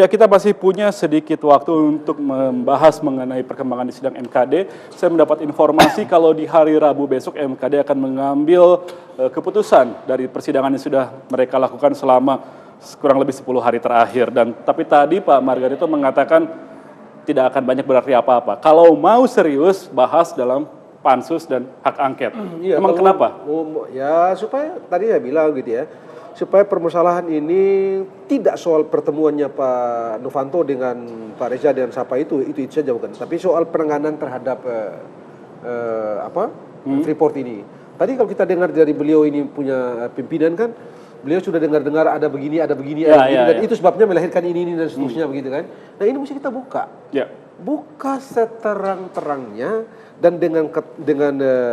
Ya, kita masih punya sedikit waktu untuk membahas mengenai perkembangan di sidang MKD. Saya mendapat informasi kalau di hari Rabu besok MKD akan mengambil keputusan dari persidangan yang sudah mereka lakukan selama kurang lebih 10 hari terakhir. Tapi tadi Pak Margarito mengatakan tidak akan banyak berarti apa-apa. Kalau mau serius, bahas dalam pansus dan hak angket. Iya, Emang kenapa? Ya supaya tadi saya bilang gitu ya, supaya permasalahan ini tidak soal pertemuannya Pak Novanto dengan Pak Reza dan siapa itu saja bukan, tapi soal penanganan terhadap Freeport ini. Tadi kalau kita dengar dari beliau ini punya pimpinan kan, beliau sudah dengar ada begini, dan itu sebabnya melahirkan ini dan seterusnya begitu kan. Nah ini mesti kita buka. Ya. Buka seterang-terangnya dan dengan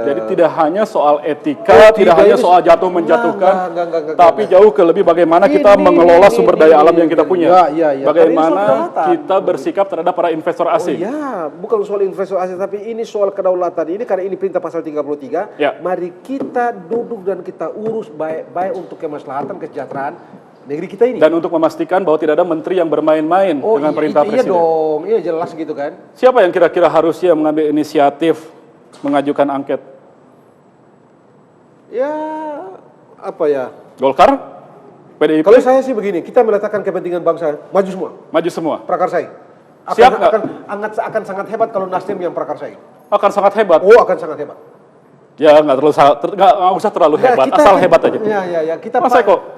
jadi tidak hanya soal etika, tidak hanya soal jatuh menjatuhkan, tapi jauh ke lebih bagaimana kita mengelola sumber daya alam yang kita punya. Bagaimana kita bersikap terhadap para investor asing. Oh ya, bukan soal investor asing, tapi ini soal kedaulatan ini karena ini perintah pasal 33. Ya. Mari kita duduk dan kita urus baik untuk kemaslahatan, kesejahteraan negeri kita ini. Dan untuk memastikan bahwa tidak ada menteri yang bermain-main dengan perintah presiden. Iya dong, iya jelas gitu kan. Siapa yang kira-kira harusnya mengambil inisiatif mengajukan angket? Ya, apa ya? Golkar? PDIP? Kalau saya sih begini, kita meletakkan kepentingan bangsa, maju semua. Maju semua? Prakarsai. Siap nggak? Akan sangat hebat kalau Nasdem yang prakarsai. Akan sangat hebat? Oh, akan sangat hebat. Ya, nggak usah terlalu hebat, asal hebat aja. Ya, kita Mas Eko,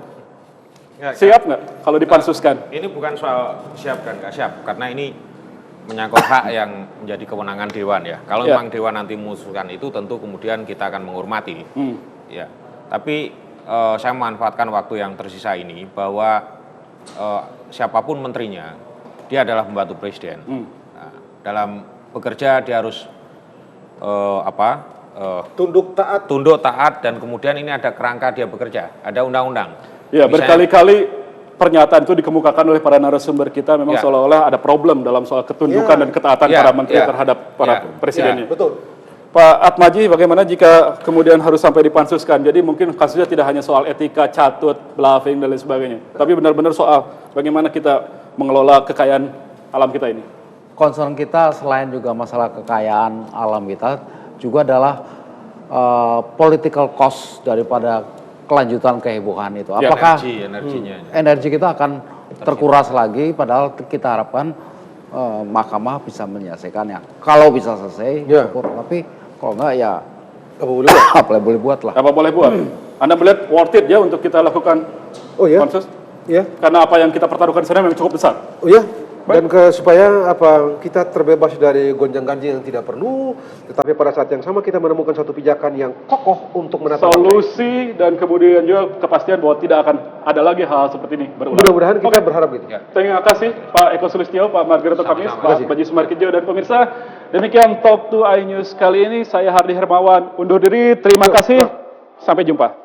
ya, siap nggak kalau dipansuskan? Ini bukan soal siap dan nggak siap, karena ini menyangkut hak yang menjadi kewenangan Dewan ya. Kalau memang Dewan nanti mengusulkan itu, tentu kemudian kita akan menghormati. Ya, tapi saya memanfaatkan waktu yang tersisa ini bahwa siapapun menterinya, dia adalah pembantu presiden. Nah, dalam bekerja dia harus tunduk taat, dan kemudian ini ada kerangka dia bekerja, ada undang-undang. Ya, berkali-kali pernyataan itu dikemukakan oleh para narasumber kita memang seolah-olah ada problem dalam soal ketundukan dan ketaatan para menteri terhadap para presidennya. Betul. Pak Atmaji, bagaimana jika kemudian harus sampai dipansuskan? Jadi mungkin kasusnya tidak hanya soal etika, catut, bluffing, dan lain sebagainya. Tapi benar-benar soal bagaimana kita mengelola kekayaan alam kita ini. Concern kita selain juga masalah kekayaan alam kita, juga adalah political cost daripada kelanjutan kehebohan itu. Apakah energi kita akan terkuras lagi, padahal kita harapkan mahkamah bisa menyelesaikannya. Kalau bisa selesai, syukur. Tapi kalau enggak ya apa boleh buat lah. Apa boleh buat? Anda melihat worth it ya untuk kita lakukan pansus? Iya. Karena apa yang kita pertaruhkan sebenarnya memang cukup besar. Oh iya. Dan supaya kita terbebas dari gonjang-ganjing yang tidak perlu, tetapi pada saat yang sama kita menemukan satu pijakan yang kokoh untuk menata solusi dan kemudian juga kepastian bahwa tidak akan ada lagi hal seperti ini berulang. Mudah-mudahan kita berharap gitu. Terima kasih Pak Eko Sulistyo, Pak Margarito Kamis, Pak Baji Sumarkijo, dan pemirsa. Demikian Talk to iNews kali ini. Saya Hardi Hermawan undur diri. Terima kasih. Sampai jumpa.